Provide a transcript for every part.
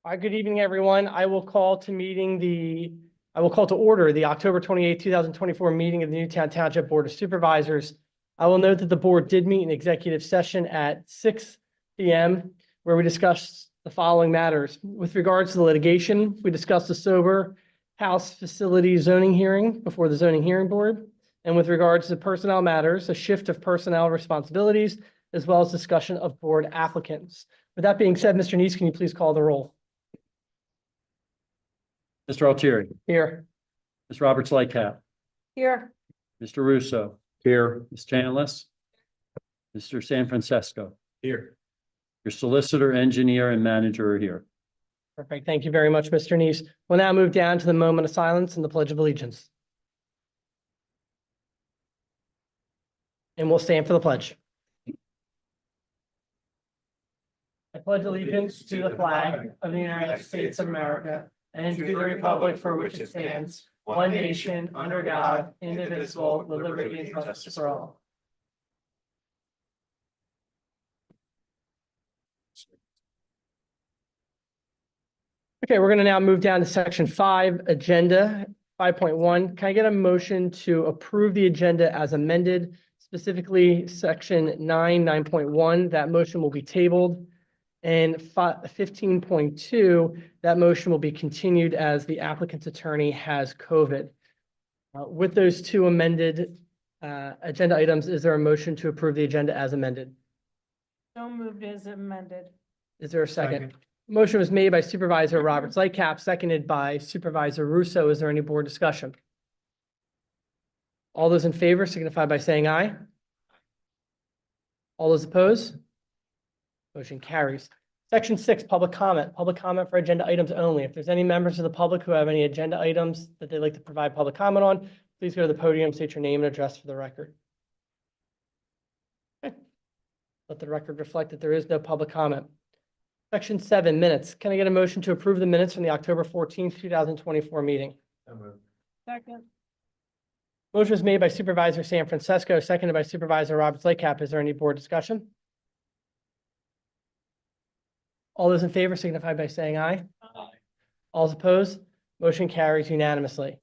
Hi, good evening, everyone. I will call to order the October 28, 2024 meeting of the Newtown Township Board of Supervisors. I will note that the board did meet in executive session at 6 p.m. where we discussed the following matters. With regards to the litigation, we discussed the sober house facility zoning hearing before the zoning hearing board. And with regards to personnel matters, a shift of personnel responsibilities, as well as discussion of board applicants. With that being said, Mr. Neese, can you please call the roll? Mr. Altieri, Here. Ms. Roberts Lightcap, Here. Mr. Russo. Here. Ms. Chanlis, Mr. San Francisco. Here. Your solicitor, engineer, and manager are here. Perfect. Thank you very much, Mr. Neese. We'll now move down to the moment of silence and the Pledge of Allegiance. And we'll stand for the pledge. I pledge allegiance to the flag of the United States of America and to the republic for which it stands, one nation, under God, indivisible, with liberty and justice for all. Okay, we're going to now move down to section 5, agenda 5.1. Can I get a motion to approve the agenda as amended, specifically section 9.1? That motion will be tabled. And 15.2, that motion will be continued as the applicant's attorney has COVID. With those two amended agenda items, is there a motion to approve the agenda as amended? So moved as amended. Is there a second? Motion was made by Supervisor Roberts Lightcap, seconded by Supervisor Russo. Is there any board discussion? All those in favor signify by saying aye. All those opposed? Motion carries. Section 6, public comment. Public comment for agenda items only. If there's any members of the public who have any agenda items that they'd like to provide public comment on, please go to the podium, state your name and address for the record. Okay. Let the record reflect that there is no public comment. Section 7, minutes. Can I get a motion to approve the minutes from the October 14th, 2024 meeting? Second. Motion was made by Supervisor San Francisco, seconded by Supervisor Roberts Lightcap. Is there any board discussion? All those in favor signify by saying aye. Aye. All those opposed? Motion carries unanimously.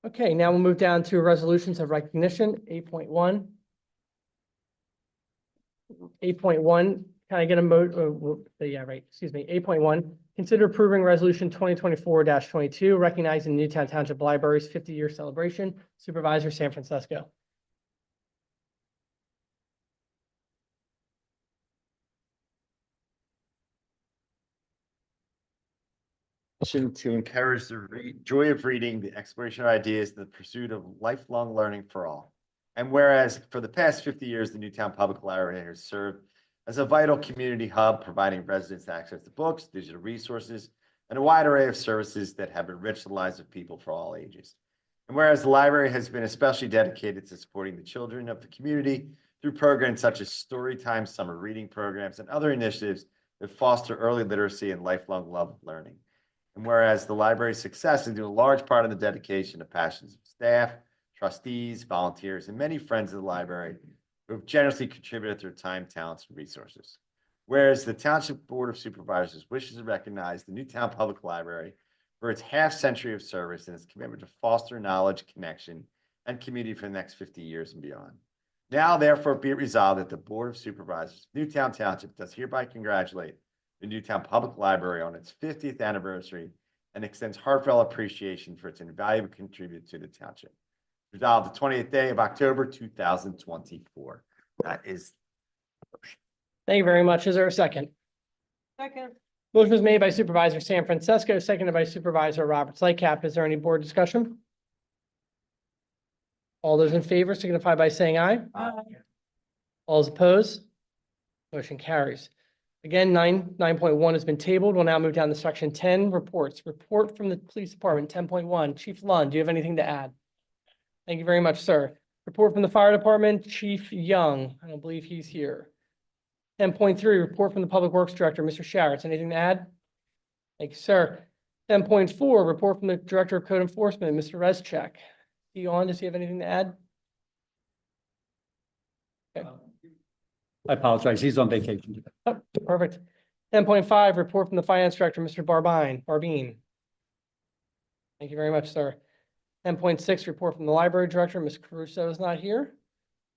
Okay, now we'll move down to resolutions of recognition, 8.1. 8.1, can I get a excuse me, 8.1. Consider approving resolution 2024-22, recognizing Newtown Township Library's 50-year celebration. Supervisor San Francisco. To encourage the joy of reading, the exploration of ideas, and the pursuit of lifelong learning for all. And whereas for the past 50 years, the Newtown Public Library has served as a vital community hub, providing residents access to books, digital resources, and a wide array of services that have enriched the lives of people for all ages. And whereas the library has been especially dedicated to supporting the children of the community through programs such as Storytime summer reading programs and other initiatives that foster early literacy and lifelong love of learning. And whereas the library's success is due a large part of the dedication of passions of staff, trustees, volunteers, and many friends of the library who have generously contributed their time, talents, and resources. Whereas the Township Board of Supervisors wishes to recognize the Newtown Public Library for its half-century of service and its commitment to foster knowledge, connection, and community for the next 50 years and beyond. Now, therefore, be it resolved that the Board of Supervisors of Newtown Township does hereby congratulate the Newtown Public Library on its 50th anniversary and extends heartfelt appreciation for its invaluable contribution to the township. Resolved the 20th day of October, 2024. That is. Thank you very much. Is there a second? Second. Motion was made by Supervisor San Francisco, seconded by Supervisor Roberts Lightcap. Is there any board discussion? All those in favor signify by saying aye. Aye. All those opposed? Motion carries. Again, 9.1 has been tabled. We'll now move down to section 10, reports. Report from the police department, 10.1. Chief Lunn, do you have anything to add? Thank you very much, sir. Report from the fire department, Chief Young. I don't believe he's here. 10.3, report from the public works director, Mr. Sharretts. Anything to add? Thank you, sir. 10.4, report from the director of code enforcement, Mr. Rezchek. Is he on? Does he have anything to add? Okay. I apologize. He's on vacation today. Oh, perfect. 10.5, report from the finance director, Mr. Barbine. Thank you very much, sir. 10.6, report from the library director, Ms. Caruso is not here.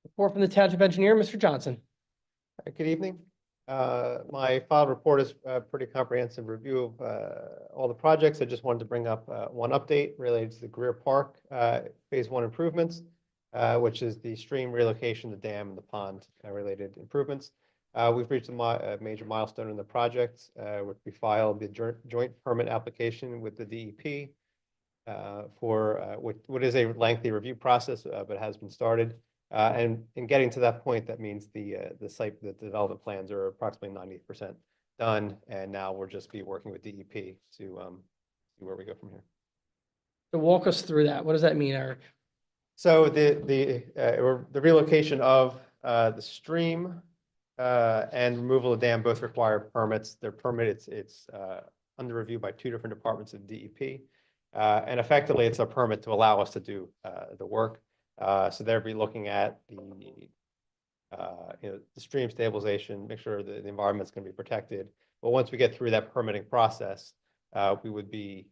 Report from the township engineer, Mr. Johnson. Good evening. My filed report is a pretty comprehensive review of all the projects. I just wanted to bring up one update related to the Greer Park Phase 1 improvements, which is the stream relocation, the dam, and the pond related improvements. We've reached a major milestone in the project, which we filed the joint permit application with the DEP for what is a lengthy review process, but has been started. And in getting to that point, that means the development plans are approximately 90% done, and now we'll just be working with DEP to see where we go from here. So walk us through that. What does that mean, Eric? So the relocation of the stream and removal of dam both require permits. Their permit, it's under review by two different departments of DEP, and effectively it's a permit to allow us to do the work. So they'll be looking at the stream stabilization, make sure that the environment's going to be protected. But once we get through that permitting process, we would be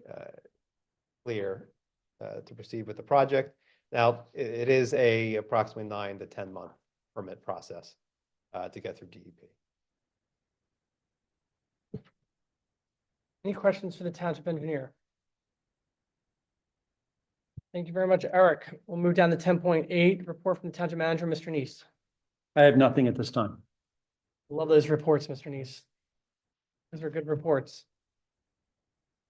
clear to proceed with the project. Now, it is a approximately 9 to 10 month permit process to get through DEP. Any questions for the township engineer? Thank you very much, Eric. We'll move down to 10.8, report from the township manager, Mr. Neese. I have nothing at this time. Love those reports, Mr. Neese. Those are good reports.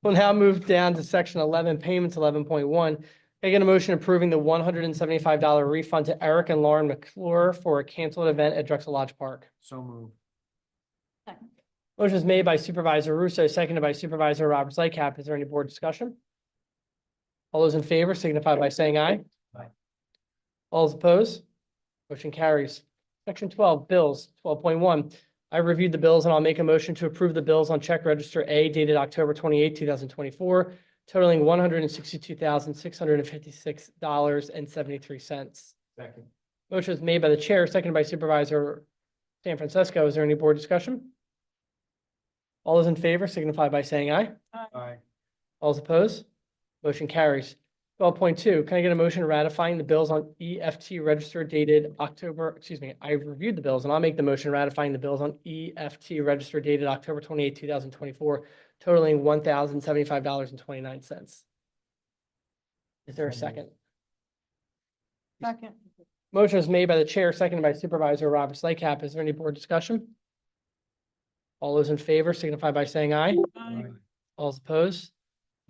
We'll now move down to section 11, payments 11.1. I get a motion approving the $175 refund to Eric and Lauren McClure for a canceled event at Drexel Lodge Park. So moved. Second. Motion is made by Supervisor Russo, seconded by Supervisor Roberts Lightcap. Is there any board discussion? All those in favor signify by saying aye. Aye. All those opposed? Motion carries. Section 12, bills, 12.1. I reviewed the bills and I'll make a motion to approve the bills on check register A dated October 28, 2024, totaling $162,656.73. Second. Motion is made by the chair, seconded by Supervisor San Francisco. Is there any board discussion? All those in favor signify by saying aye. Aye. All those opposed? Motion carries. 12.2, can I get a motion ratifying the bills on EFT register dated I reviewed the bills and I'll make the motion ratifying the bills on EFT register dated October 28, 2024, totaling $1,075.29. Is there a second? Second. Motion is made by the chair, seconded by Supervisor Roberts Lightcap. Is there any board discussion? All those in favor signify by saying aye. Aye. All those opposed?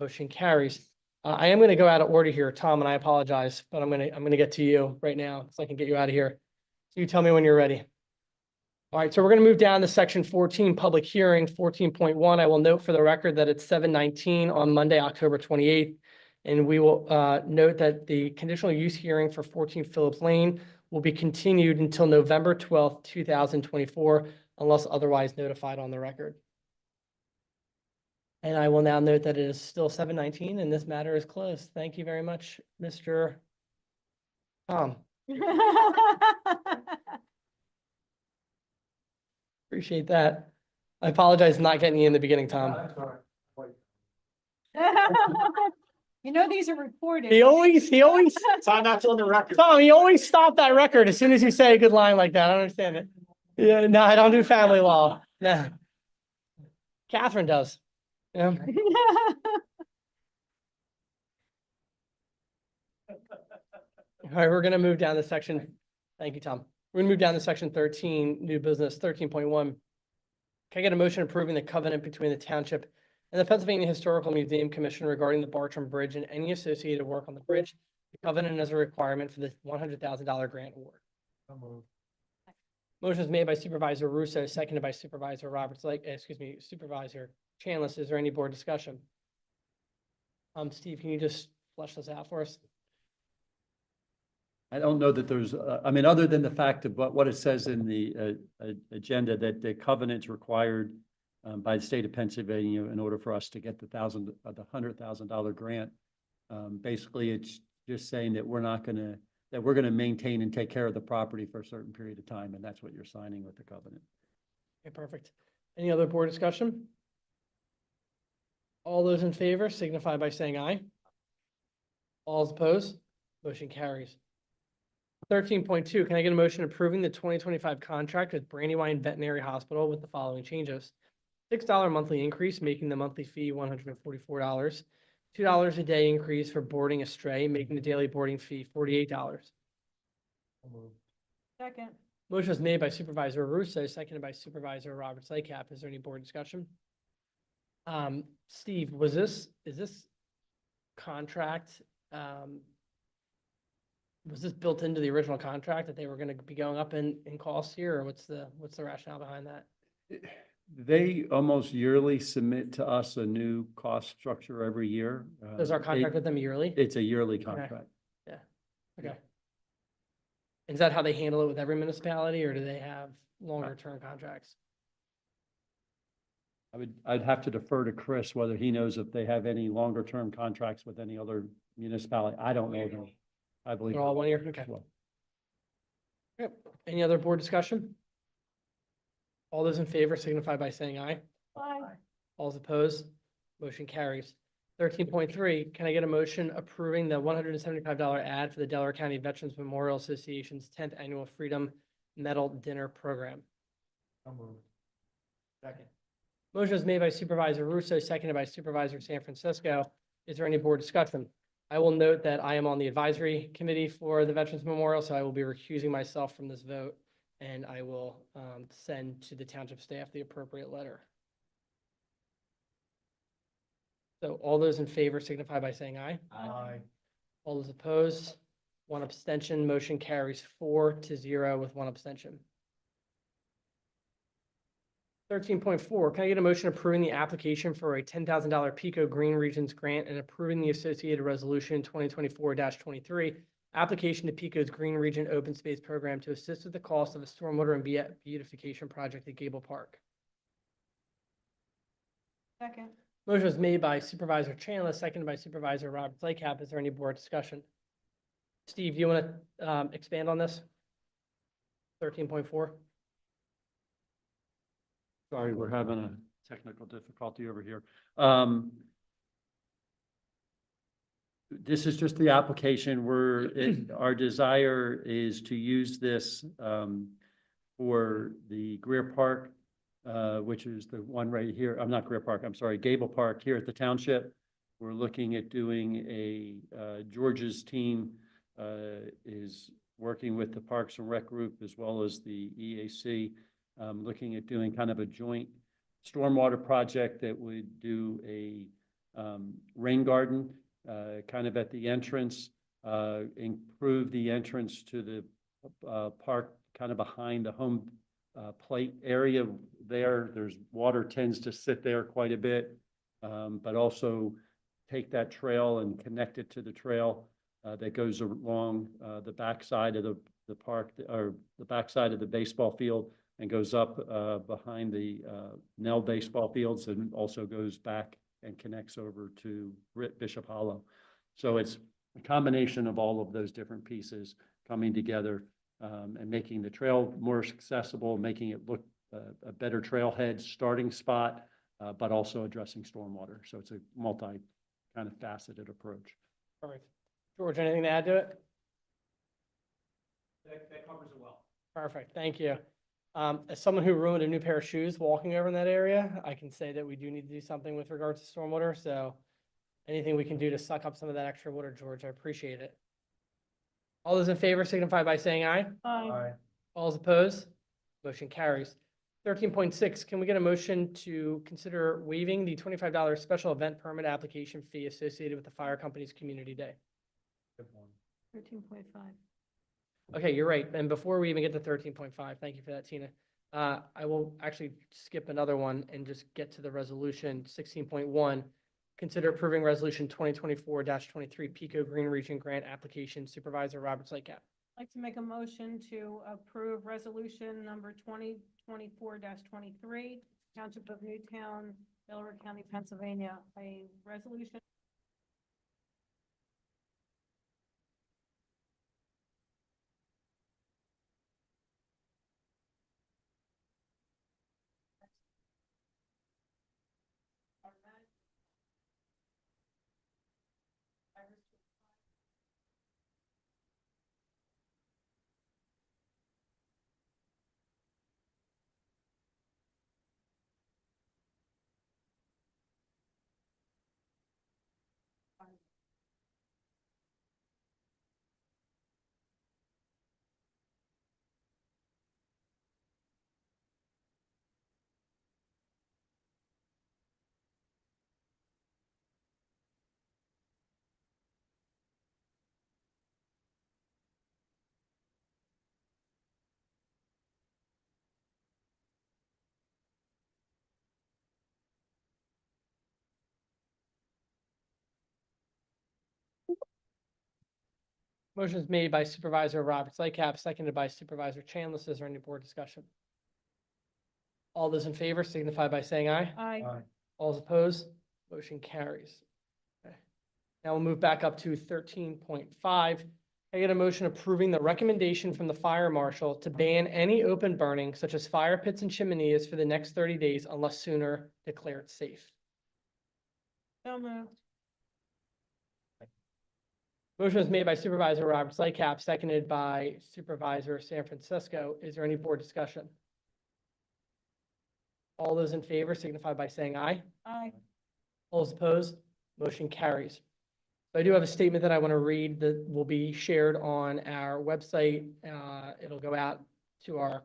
Motion carries. I am going to go out of order here, Tom, and I apologize, but I'm going to get to you right now so I can get you out of here. So you tell me when you're ready. All right, so we're going to move down to section 14, public hearing, 14.1. I will note for the record that it's 7:19 on Monday, October 28th. And we will note that the conditional use hearing for 14 Phillips Lane will be continued until November 12th, 2024, unless otherwise notified on the record. And I will now note that it is still 7:19 and this matter is closed. Thank you very much, Mr. Tom. Appreciate that. I apologize for not getting you in the beginning, Tom. You know, these are recorded. He always, Time not to on the record. Tom, he always stopped that record as soon as you say a good line like that. I don't understand it. Yeah, no, I don't do family law. No. Catherine does. Yeah. All right, we're gonna move down to section. Thank you, Tom. We're gonna move down to section 13, new business, 13.1. Can I get a motion approving the covenant between the township and the Pennsylvania Historical Museum Commission regarding the Bartram Bridge and any associated work on the bridge? The covenant is a requirement for the $100,000 grant award. Motion is made by Supervisor Russo, seconded by Supervisor Supervisor Chanlis. Is there any board discussion? Steve, can you just flesh this out for us? I don't know that there's, I mean, other than the fact of what it says in the agenda, that the covenant's required by the state of Pennsylvania in order for us to get the $100,000 grant. Basically, it's just saying that we're not going to that we're going to maintain and take care of the property for a certain period of time, and that's what you're signing with the covenant. Okay, perfect. Any other board discussion? All those in favor signify by saying aye. All opposed, motion carries. 13.2, can I get a motion approving the 2025 contract with Brandywine Veterinary Hospital with the following changes? $6 monthly increase, making the monthly fee $144. $2 a day increase for boarding a stray, making the daily boarding fee $48. Second. Motion was made by Supervisor Russo, seconded by Supervisor Roberts Lycap. Is there any board discussion? Steve, is this contract, was this built into the original contract that they were gonna be going up in cost here, or what's the rationale behind that? They almost yearly submit to us a new cost structure every year. Does our contract with them yearly? It's a yearly contract. Okay. Is that how they handle it with every municipality, or do they have longer term contracts? I'd have to defer to Chris whether he knows if they have any longer term contracts with any other municipality. I don't know them. I believe. They're all 1 year? Okay. Well, Yep. Any other board discussion? All those in favor signify by saying aye. Aye. All opposed, motion carries. 13.3, can I get a motion approving the $175 ad for the Delaware County Veterans Memorial Association's 10th Annual Freedom Medal Dinner Program? Second. Motion is made by Supervisor Russo, seconded by Supervisor San Francisco. Is there any board discussion? I will note that I am on the advisory committee for the Veterans Memorial, so I will be recusing myself from this vote, and I will send to the township staff the appropriate letter. So all those in favor signify by saying aye. Aye. All those opposed, one abstention, motion carries 4-0 with one abstention. 13.4, can I get a motion approving the application for a $10,000 Pico Green Regions grant and approving the associated resolution 2024-23, application to Pico's Green Region Open Space Program to assist with the cost of a stormwater and beautification project at Gable Park? Second. Motion was made by Supervisor Chandler, seconded by Supervisor Roberts Lycap. Is there any board discussion? Steve, do you want to expand on this? 13.4? Sorry, we're having a technical difficulty over here. This is just the application. Our desire is to use this for the Greer Park, which is the one right here. I'm not Greer Park, I'm sorry, Gable Park here at the Township. We're looking at doing George's team is working with the Parks and Rec Group as well as the EAC, looking at doing kind of a joint stormwater project that would do a rain garden kind of at the entrance, improve the entrance to the park kind of behind the home plate area there. There's water tends to sit there quite a bit, but also take that trail and connect it to the trail that goes along the backside of the park, or the backside of the baseball field, and goes up behind the Nell baseball fields, and also goes back and connects over to Bishop Hollow. So it's a combination of all of those different pieces coming together and making the trail more accessible, making it look a better trailhead starting spot, but also addressing stormwater. So it's a multi kind of faceted approach. Perfect. George, anything to add to it? That covers it well. Perfect, thank you. As someone who ruined a new pair of shoes walking over in that area, I can say that we do need to do something with regards to stormwater, so anything we can do to suck up some of that extra water, George, I appreciate it. All those in favor signify by saying aye. Aye. All those opposed, motion carries. 13.6, can we get a motion to consider waiving the $25 special event permit application fee associated with the fire company's community day? 13.5. Okay, you're right. And before we even get to 13.5, thank you for that, Tina. I will actually skip another one and just get to the resolution 16.1. Consider approving resolution 2024-23 Pico Green Region Grant Application. Supervisor Roberts Lycap. I'd like to make a motion to approve resolution number 2024-23, Township of Newtown, Delaware County, Pennsylvania, a resolution Motion is made by Supervisor Roberts Lycap, seconded by Supervisor Chandlis. Is there any board discussion? All those in favor signify by saying aye. Aye. All those opposed, motion carries. Okay. Now we'll move back up to 13.5. I get a motion approving the recommendation from the fire marshal to ban any open burning such as fire pits and chimeneas for the next 30 days unless sooner declared safe. So moved. Motion was made by Supervisor Roberts Lycap, seconded by Supervisor San Francisco. Is there any board discussion? All those in favor signify by saying aye. Aye. All those opposed, motion carries. So I do have a statement that I want to read that will be shared on our website. It'll go out to our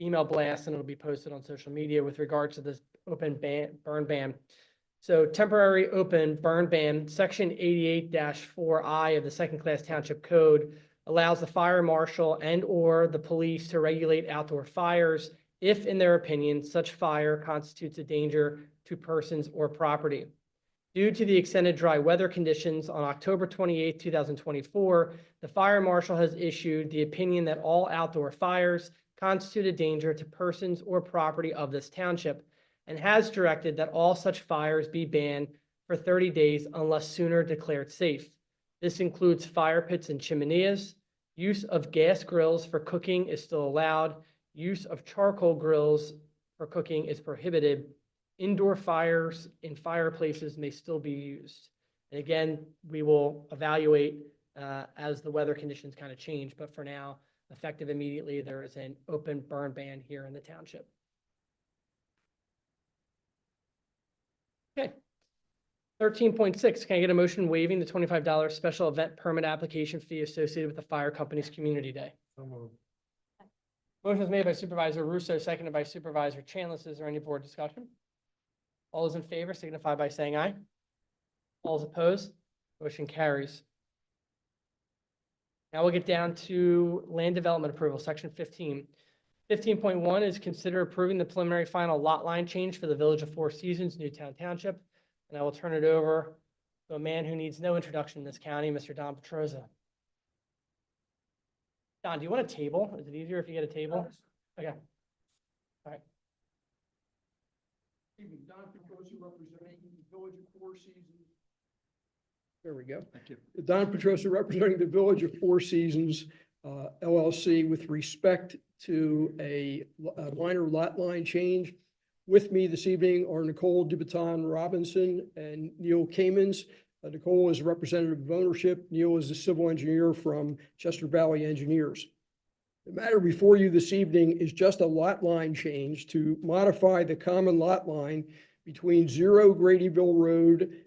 email blast and it'll be posted on social media with regard to this open burn ban. So temporary open burn ban, section 88-4I of the second class township code allows the fire marshal and or the police to regulate outdoor fires if, in their opinion, such fire constitutes a danger to persons or property. Due to the extended dry weather conditions on October 28, 2024, the fire marshal has issued the opinion that all outdoor fires constitute a danger to persons or property of this township and has directed that all such fires be banned for 30 days unless sooner declared safe. This includes fire pits and chimeneas. Use of gas grills for cooking is still allowed. Use of charcoal grills for cooking is prohibited. Indoor fires in fireplaces may still be used. And again, we will evaluate as the weather conditions kind of change, but for now, effective immediately, there is an open burn ban here in the township. Okay. 13.6, can I get a motion waiving the $25 special event permit application fee associated with the fire company's community day? Motion is made by Supervisor Russo, seconded by Supervisor Chandlis. Is there any board discussion? All those in favor signify by saying aye. All those opposed, motion carries. Now we'll get down to land development approval, section 15. 15.1 is consider approving the preliminary final lot line change for the Village of Four Seasons, Newtown Township. And I will turn it over to a man who needs no introduction in this county, Mr. Don Petroza. Don, do you want a table? Is it easier if you get a table? Okay. All right. Don Petrosi representing the Village of Four Seasons. There we go. Thank you. Don Petrosi representing the Village of Four Seasons, LLC, with respect to a minor lot line change. With me this evening are Nicole Dubaton Robinson and Neil Kamens. Nicole is representative of ownership. Neil is the civil engineer from Chester Valley Engineers. The matter before you this evening is just a lot line change to modify the common lot line between 0 Gradyville Road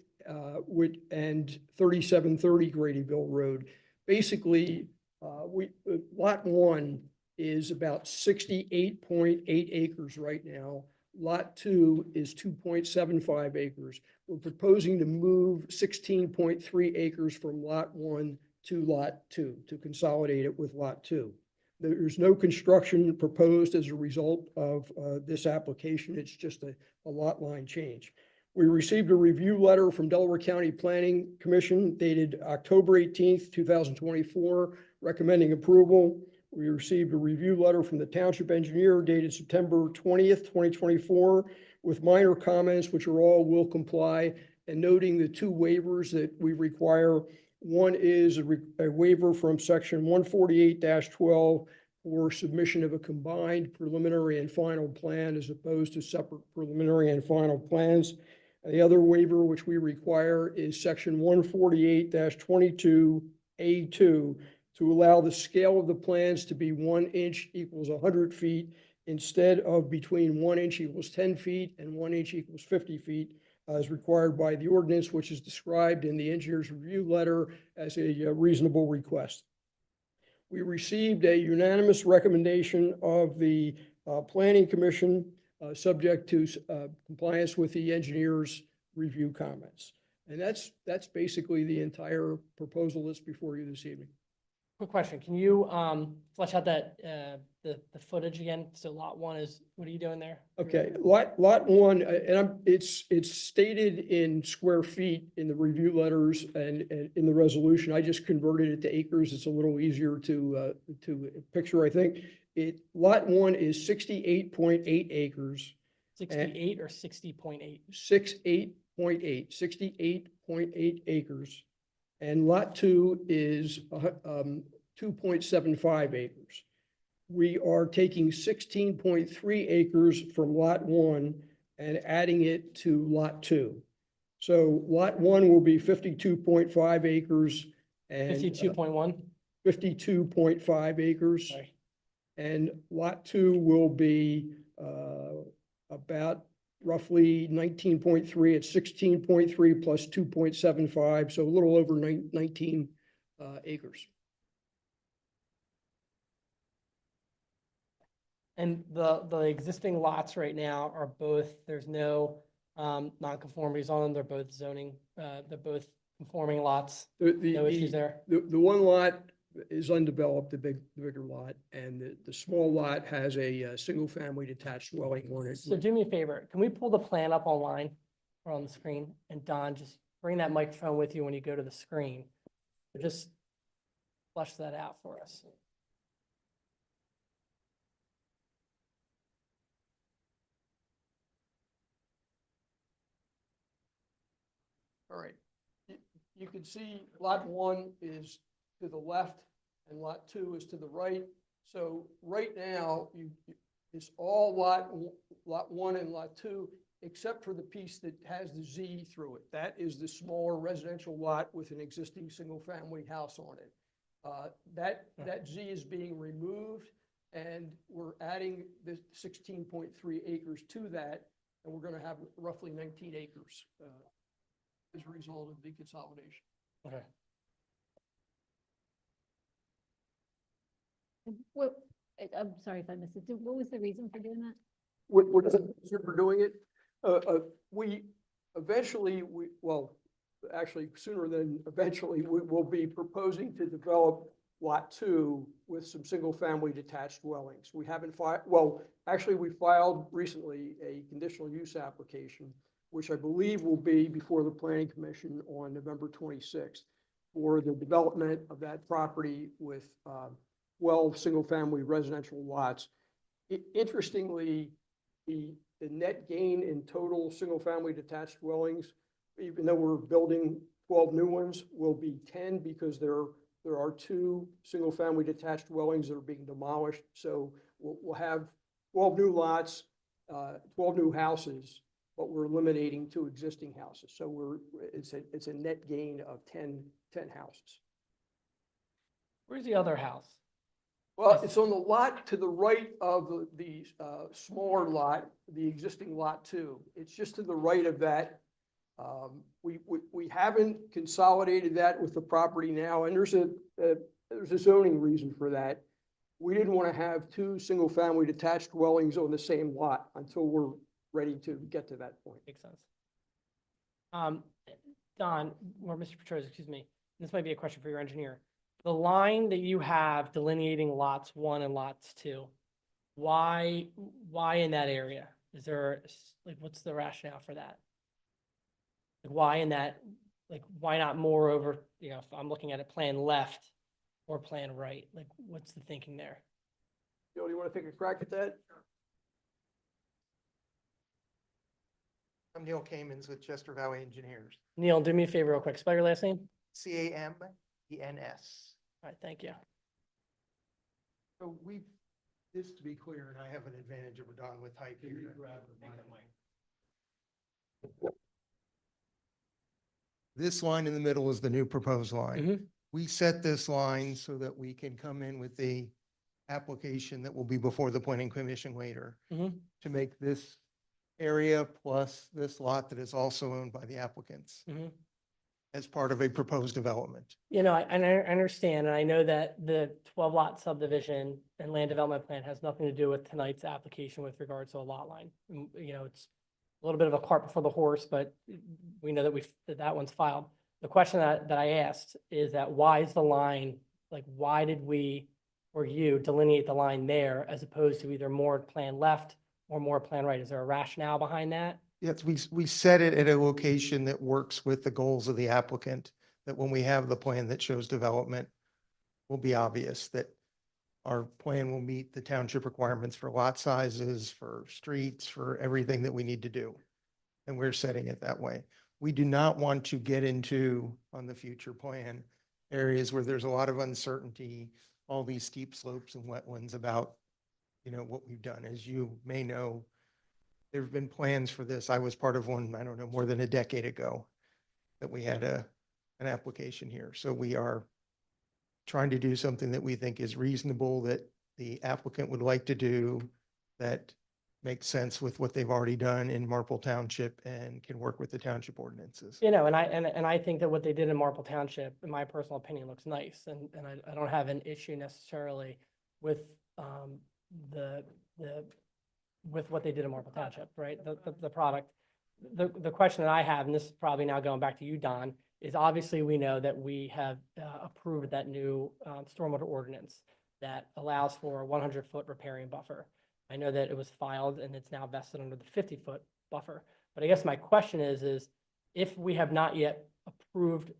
and 3730 Gradyville Road. Basically, lot 1 is about 68.8 acres right now. Lot 2 is 2.75 acres. We're proposing to move 16.3 acres from lot 1 to lot 2 to consolidate it with lot 2. There's no construction proposed as a result of this application. It's just a lot line change. We received a review letter from Delaware County Planning Commission dated October 18th, 2024, recommending approval. We received a review letter from the Township Engineer dated September 20th, 2024, with minor comments, which are all will comply, and noting the 2 waivers that we require. One is a waiver from section 148-12 for submission of a combined preliminary and final plan as opposed to separate preliminary and final plans. And the other waiver which we require is section 148-22A2 to allow the scale of the plans to be 1 inch equals 100 feet instead of between 1 inch equals 10 feet and 1 inch equals 50 feet. As required by the ordinance, which is described in the engineer's review letter as a reasonable request. We received a unanimous recommendation of the Planning Commission, subject to compliance with the engineer's review comments. And that's basically the entire proposal that's before you this evening. Quick question, can you, flesh out that, the footage again? So lot one is, what are you doing there? Okay, lot one, it's stated in square feet in the review letters and in the resolution. I just converted it to acres. It's a little easier to picture, I think. Lot one is 68.8 acres. 68 or 60.8? 68.8 acres. And lot two is 2.75 acres. We are taking 16.3 acres from lot one and adding it to lot two. So lot one will be 52.5 acres and 52.1? 52.5 acres. Sorry. And lot two will be about roughly 19.3 at 16.3 plus 2.75, so a little over 19 acres. And the existing lots right now are both, there's no nonconformities on them. They're both zoning, they're both conforming lots. No issues there. The one lot is undeveloped, the bigger lot, and the small lot has a single-family detached dwelling on it. So do me a favor, can we pull the plan up online or on the screen? And Don, just bring that microphone with you when you go to the screen. Just flush that out for us. All right. You can see lot one is to the left and lot two is to the right. So right now, it's all lot one and lot two, except for the piece that has the Z through it. That is the smaller residential lot with an existing single-family house on it. That Z is being removed, and we're adding the 16.3 acres to that, and we're going to have roughly 19 acres as a result of the consolidation. Okay. What, I'm sorry if I missed it. What was the reason for doing that? What is it for doing it? We eventually, actually sooner than eventually, we will be proposing to develop lot two with some single-family detached dwellings. We haven't actually, we filed recently a conditional use application, which I believe will be before the Planning Commission on November 26th for the development of that property with 12 single-family residential lots. Interestingly, the net gain in total single-family detached dwellings, even though we're building 12 new ones, will be 10 because there are 2 single-family detached dwellings that are being demolished. So we'll have 12 new lots, 12 new houses, but we're eliminating 2 existing houses. So it's a net gain of 10 houses. Where's the other house? Well, it's on the lot to the right of the smaller lot, the existing lot 2. It's just to the right of that. We haven't consolidated that with the property now, and there's a zoning reason for that. We didn't want to have 2 single-family detached dwellings on the same lot until we're ready to get to that point. Makes sense. Don, or Mr. Petrozzi, excuse me, this might be a question for your engineer. The line that you have delineating lots 1 and lots 2, why in that area? Is there, like, what's the rationale for that? Like, why in that, like, why not more over, if I'm looking at a plan left or plan right? Like, what's the thinking there? Joe, do you want to take a crack at that? I'm Neil Kamens with Chester Valley Engineers, Neil, do me a favor real quick. Spell your last name. CAMENS. All right, thank you. So just to be clear, and I have an advantage over Don with height here. This line in the middle is the new proposed line. Mhm. We set this line so that we can come in with the application that will be before the planning commission later Mhm. to make this area plus this lot that is also owned by the applicants Mhm. as part of a proposed development. I understand, and I know that the 12 lot subdivision and land development plan has nothing to do with tonight's application with regards to a lot line. It's a little bit of a cart before the horse, but we know that that one's filed. The question that I asked is that why is the line like, why did we, or you delineate the line there as opposed to either more plan left or more plan right? Is there a rationale behind that? Yes, we set it at a location that works with the goals of the applicant, that when we have the plan that shows development, will be obvious that our plan will meet the township requirements for lot sizes, for streets, for everything that we need to do. And we're setting it that way. We do not want to get into, on the future plan, areas where there's a lot of uncertainty, all these steep slopes and wetlands about, what we've done. As you may know, there have been plans for this. I was part of one, I don't know, more than a decade ago, that we had an application here. So we are trying to do something that we think is reasonable, that the applicant would like to do, that makes sense with what they've already done in Marple Township and can work with the township ordinances. And I think that what they did in Marple Township, in my personal opinion, looks nice, and I don't have an issue necessarily with with what they did in Marple Township, right? The product. The question that I have, and this is probably now going back to you, Don, is obviously we know that we have approved that new stormwater ordinance that allows for a 100-foot riparian buffer. I know that it was filed and it's now vested under the 50-foot buffer. But I guess my question is if we have not yet approved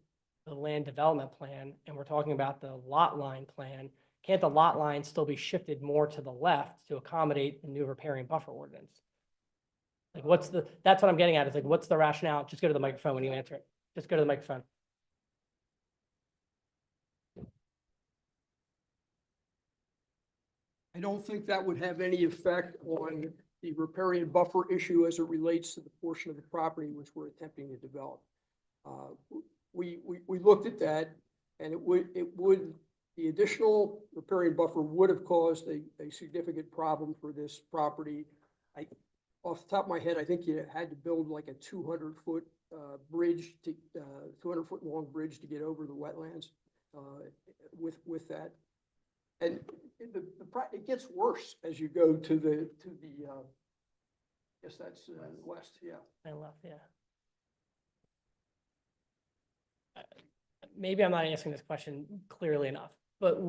the land development plan and we're talking about the lot line plan, can't the lot line still be shifted more to the left to accommodate the new riparian buffer ordinance? Like that's what I'm getting at, is like, what's the rationale? Just go to the microphone when you answer it. Just go to the microphone. I don't think that would have any effect on the riparian buffer issue as it relates to the portion of the property which we're attempting to develop. We looked at that, and the additional riparian buffer would have caused a significant problem for this property. Off the top of my head, I think you had to build like a 200-foot bridge, 200-foot long bridge to get over the wetlands with that. And it gets worse as you go to the I guess that's west, yeah. And left, yeah. Maybe I'm not answering this question clearly enough, but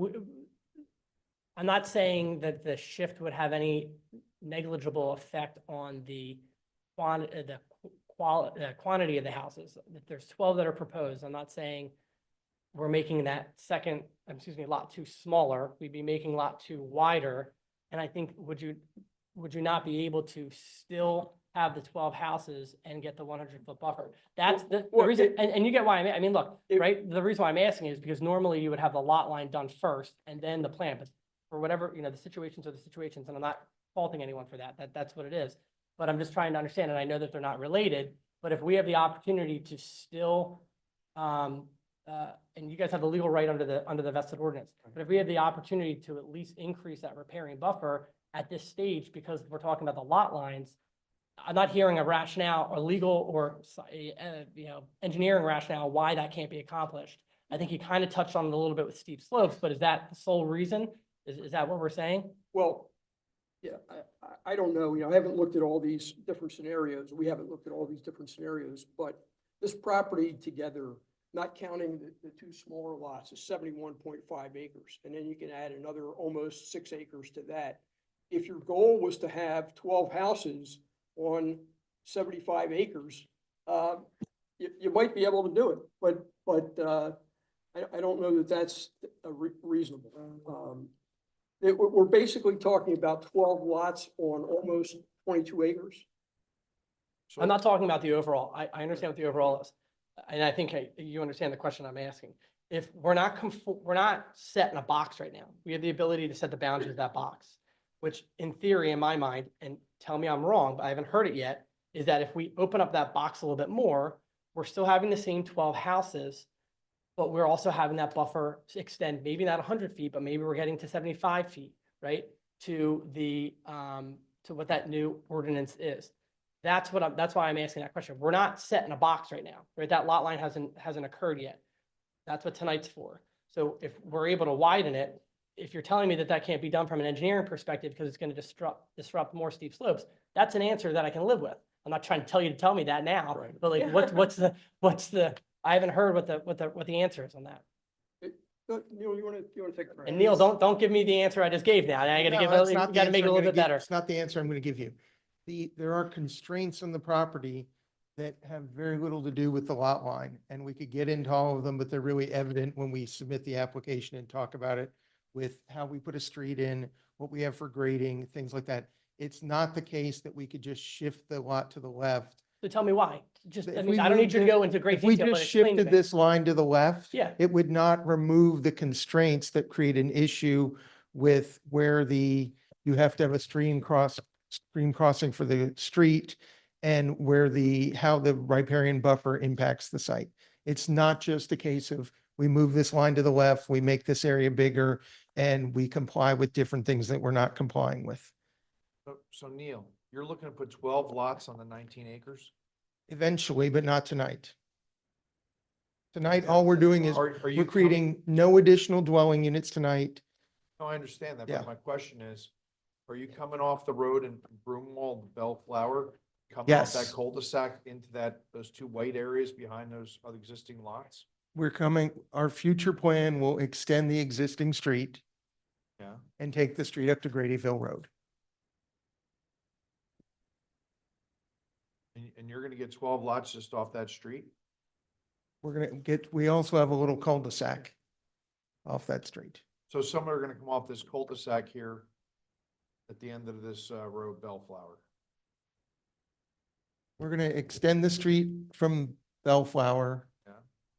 I'm not saying that the shift would have any negligible effect on the quantity of the houses. If there's 12 that are proposed, I'm not saying we're making that lot 2 smaller. We'd be making lot 2 wider. And I think, would you not be able to still have the 12 houses and get the 100-foot buffer? That's the reason, and you get why I mean, look, right? The reason why I'm asking is because normally you would have the lot line done first and then the plan, but for whatever, the situations are the situations, and I'm not faulting anyone for that. That's what it is. But I'm just trying to understand, and I know that they're not related, but if we have the opportunity to still, and you guys have the legal right under the vested ordinance, but if we have the opportunity to at least increase that riparian buffer at this stage, because we're talking about the lot lines, I'm not hearing a rationale or legal or engineering rationale why that can't be accomplished. I think you kind of touched on it a little bit with steep slopes, but is that the sole reason? Is that what we're saying? Well, yeah, I don't know. I haven't looked at all these different scenarios. We haven't looked at all these different scenarios, but this property together, not counting the 2 smaller lots, is 71.5 acres. And then you can add another almost 6 acres to that. If your goal was to have 12 houses on 75 acres, you might be able to do it, but I don't know that that's reasonable. We're basically talking about 12 lots on almost 22 acres. So I'm not talking about the overall. I understand what the overall is. And I think you understand the question I'm asking. If we're not set in a box right now, we have the ability to set the boundaries of that box, which in theory, in my mind, and tell me I'm wrong, but I haven't heard it yet, is that if we open up that box a little bit more, we're still having the same 12 houses, but we're also having that buffer extend, maybe not 100 feet, but maybe we're getting to 75 feet, right? To what that new ordinance is. That's why I'm asking that question. We're not set in a box right now, right? That lot line hasn't occurred yet. That's what tonight's for. So if we're able to widen it, if you're telling me that can't be done from an engineering perspective because it's going to disrupt more steep slopes, that's an answer that I can live with. I'm not trying to tell you to tell me that now, but like, what's the, I haven't heard what the answer is on that. Neil, you wanna take? a crack? And Neil, don't give me the answer I just gave now. I gotta No, give, that's you not the gotta make it answer a I'm little gonna bit give- better. It's not the answer I'm going to give you. There are constraints on the property that have very little to do with the lot line, and we could get into all of them, but they're really evident when we submit the application and talk about it with how we put a street in, what we have for grading, things like that. It's not the case that we could just shift the lot to the left. So tell me why. Just, I If mean, we I don't need moved you to it- go into great If we detail, but just explain to shifted me. this line to the left, Yeah. it would not remove the constraints that create an issue with where you have to have a stream crossing for the street and where how the riparian buffer impacts the site. It's not just a case of we move this line to the left, we make this area bigger, and we comply with different things that we're not complying with. So Neil, you're looking to put 12 lots on the 19 acres? Eventually, but not tonight. Tonight, all we're doing is Are you we're creating no additional dwelling units tonight. No, I understand that, Yeah. but my question is, are you coming off the road in Broomwall, Bellflower? Coming off Yes. that cul-de-sac into those two white areas behind those other existing lots? Our future plan will extend the existing street Yeah. and take the street up to Gradyville Road. And you're gonna get 12 lots just off that street? We also have a little cul-de-sac off that street. So some are gonna come off this cul-de-sac here at the end of this road, Bellflower. We're gonna extend the street from Bellflower Yeah.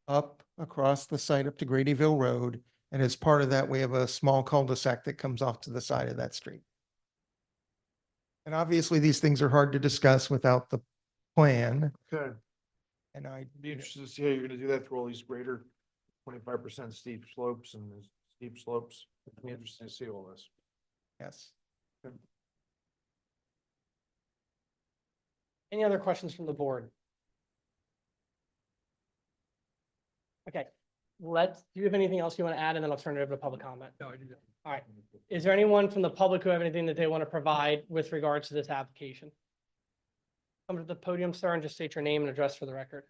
up across the site up to Gradyville Road. And as part of that, we have a small cul-de-sac that comes off to the side of that street. And obviously, these things are hard to discuss without the plan. Okay. And Be interested to see how you're gonna do that through all these greater 25% steep slopes and the steep slopes. It'd be interesting to see all this. yes. Any other questions from the board? Okay, do you have anything else you want to add? And then I'll turn it over to public comment. No, I do. All right. Is there anyone from the public who have anything that they want to provide with regards to this application? Come to the podium, sir, and just state your name and address for the record.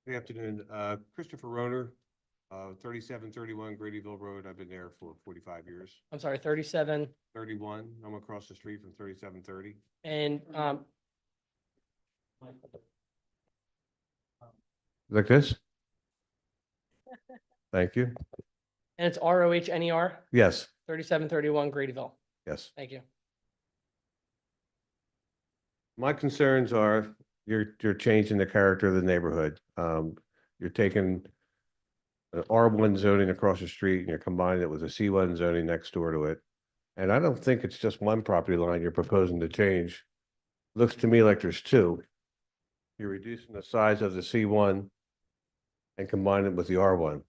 Good afternoon, Christopher Roner, 3731 Gradyville Road. I've been there for 45 years. I'm sorry, 37 31, I'm across the street from 3730. and, Like this? Thank you. and it's ROHNER, Yes, 3731 Gradyville. yes. Thank you. My concerns are you're changing the character of the neighborhood. You're taking an R1 zoning across the street and you're combining it with a C1 zoning next door to it. And I don't think it's just one property line you're proposing to change. Looks to me like there's two. You're reducing the size of the C1 and combining it with the R1.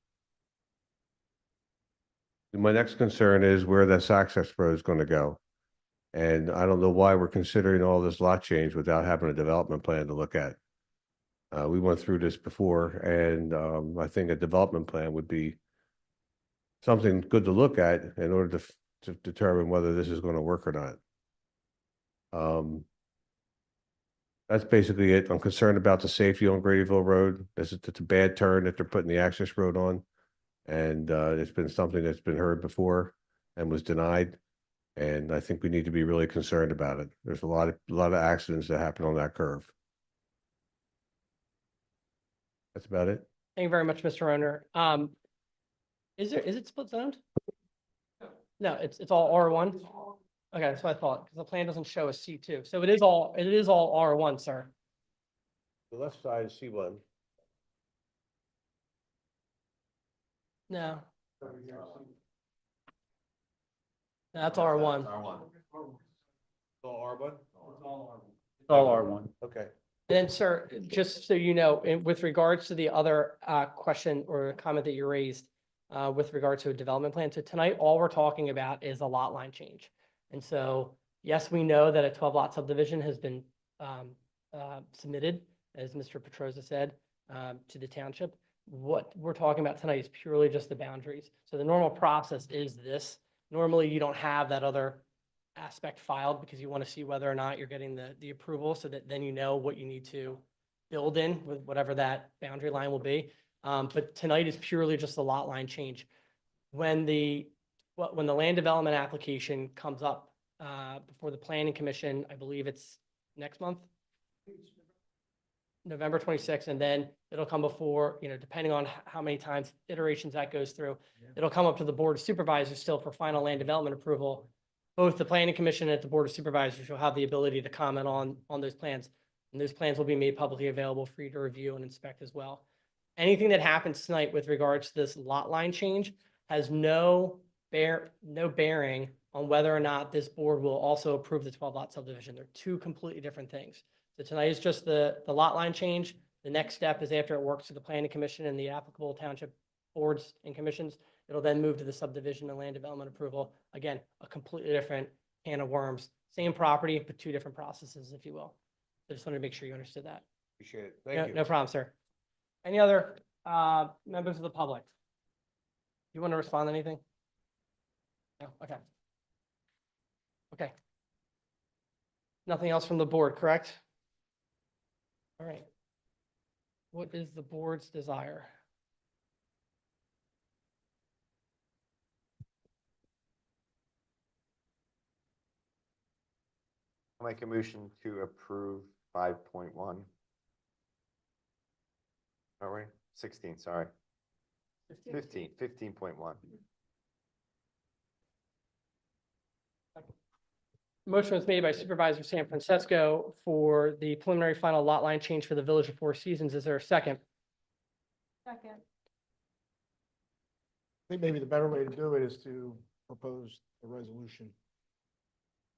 My next concern is where this access road is going to go. And I don't know why we're considering all this lot change without having a development plan to look at. We went through this before, and I think a development plan would be something good to look at in order to determine whether this is going to work or not. That's basically it. I'm concerned about the safety on Gradyville Road. It's a bad turn that they're putting the access road on. And it's been something that's been heard before and was denied. And I think we need to be really concerned about it. There's a lot of accidents that happen on that curve. That's about it. Thank you very much, Mr. Owner. Is it split zoned? No, it's all R1? Okay, that's what I thought, because the plan doesn't show a C2. So it is all R1, sir. The left side is C1. No. That's R1. All R1? It's all R1. Okay. And then, sir, just so you know, with regards to the other question or comment that you raised with regard to a development plan, so tonight, all we're talking about is a lot line change. And so, yes, we know that a 12-lot subdivision has been submitted, as Mr. Petroza said, to the township. What we're talking about tonight is purely just the boundaries. So the normal process is this. Normally, you don't have that other aspect filed because you want to see whether or not you're getting the approval so that then you know what you need to build in with whatever that boundary line will be. But tonight is purely just a lot line change. When the land development application comes up before the planning commission, I believe it's next month, November 26th, and then it'll come before, depending on how many times iterations that goes through, it'll come up to the board of supervisors still for final land development approval. Both the planning commission and the board of supervisors will have the ability to comment on those plans. And those plans will be made publicly available for you to review and inspect as well. Anything that happens tonight with regards to this lot line change has no bearing on whether or not this board will also approve the 12 lot subdivision. They're two completely different things. So tonight is just the lot line change. The next step is after it works through the planning commission and the applicable township boards and commissions, it'll then move to the subdivision and land development approval. Again, a completely different can of worms. Same property, but two different processes, if you will. I just wanted to make sure you understood that. Appreciate it. No, Thank you. no problem, sir. Any other members of the public? You want to respond to anything? No? Okay. Okay. Nothing else from the board, correct? All right. What is the board's desire? I'll make a motion to approve 5.1. All right, 16, sorry. 15.1. Motion was made by Supervisor San Francisco for the preliminary final lot line change for the Village of Four Seasons. Is there a second? Second. I think maybe the better way to do it is to propose a resolution.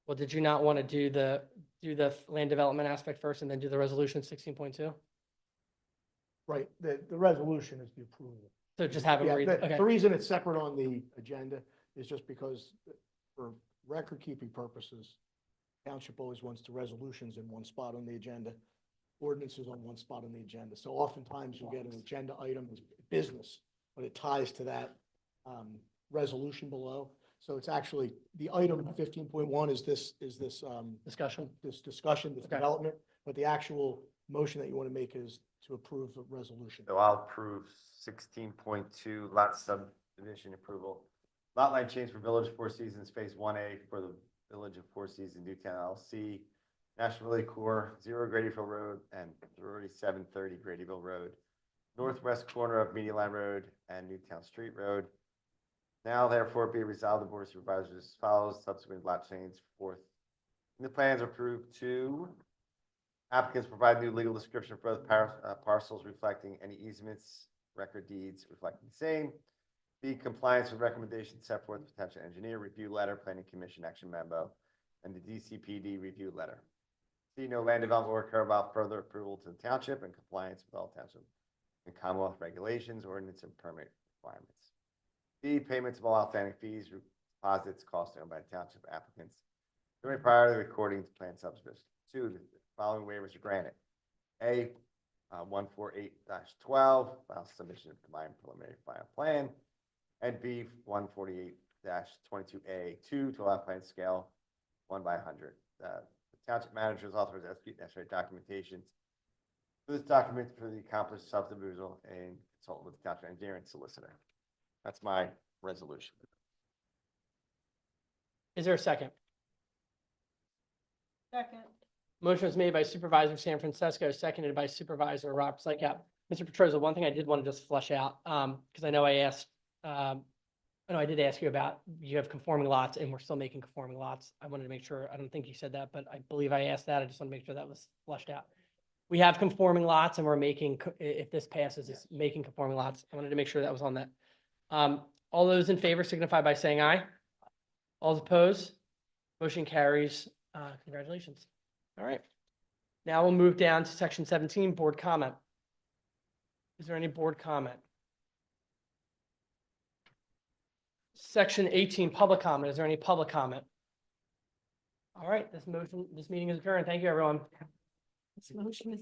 Well, did you not want to do the land development aspect first and then do the resolution 16.2? Right, the resolution is the approval. So just have them Yeah, read, okay. the reason it's separate on the agenda is just because for record-keeping purposes, township always wants the resolutions in one spot on the agenda, ordinances on one spot on the agenda. So oftentimes you get an agenda item as business, but it ties to that resolution below. So it's actually, the item 15.1 is this Discussion. this discussion, this Okay. development, but the actual motion that you want to make is to approve the resolution. So I'll approve 16.2 lot subdivision approval. Lot line change for Village of Four Seasons Phase 1A for the Village of Four Seasons Newtown LLC, National Relay Corps, 0 Gradyville Road and 3730 Gradyville Road, northwest corner of Media Line Road and Newtown Street Road. Now therefore be resolved, the Board of Supervisors as follows: subsequent lot change forth. The plans are approved to applicants provide new legal description for both parcels reflecting any easements, record deeds reflecting the same. B, compliance with recommendations set forth with potential engineer, review letter, planning commission action memo, and the DCPD review letter. C, no land development will occur without further approval to the township and compliance with all township and Commonwealth regulations, ordinance, and permit requirements. D, payments of all outstanding fees, deposits, costs owned by the township applicants during prior to the recording of the plan subdivision. 2, the following waivers are granted. A, 148-12, file submission of combined preliminary final plan. And B, 148-22A, 2, to allow plan scale 1/100. The township manager is authorized to execute necessary documentation for this document for the accomplished subdivision and consult with the township engineer and solicitor. That's my resolution. Is there a second? Second. Motion was made by Supervisor San Francisco, seconded by Supervisor Rob Slycap. Mr. Petroza, one thing I did want to just flesh out, because I know I asked, I did ask you about, you have conforming lots and we're still making conforming lots. I wanted to make sure, I don't think you said that, but I believe I asked that. I just want to make sure that was fleshed out. We have conforming lots and we're making, if this passes, it's making conforming lots. I wanted to make sure that was on that. All those in favor signify by saying aye. All opposed? Motion carries. Congratulations. All right. Now we'll move down to section 17, board comment. Is there any board comment? Section 18, public comment. Is there any public comment? All right, this meeting is adjourned. Thank you, everyone. This motion is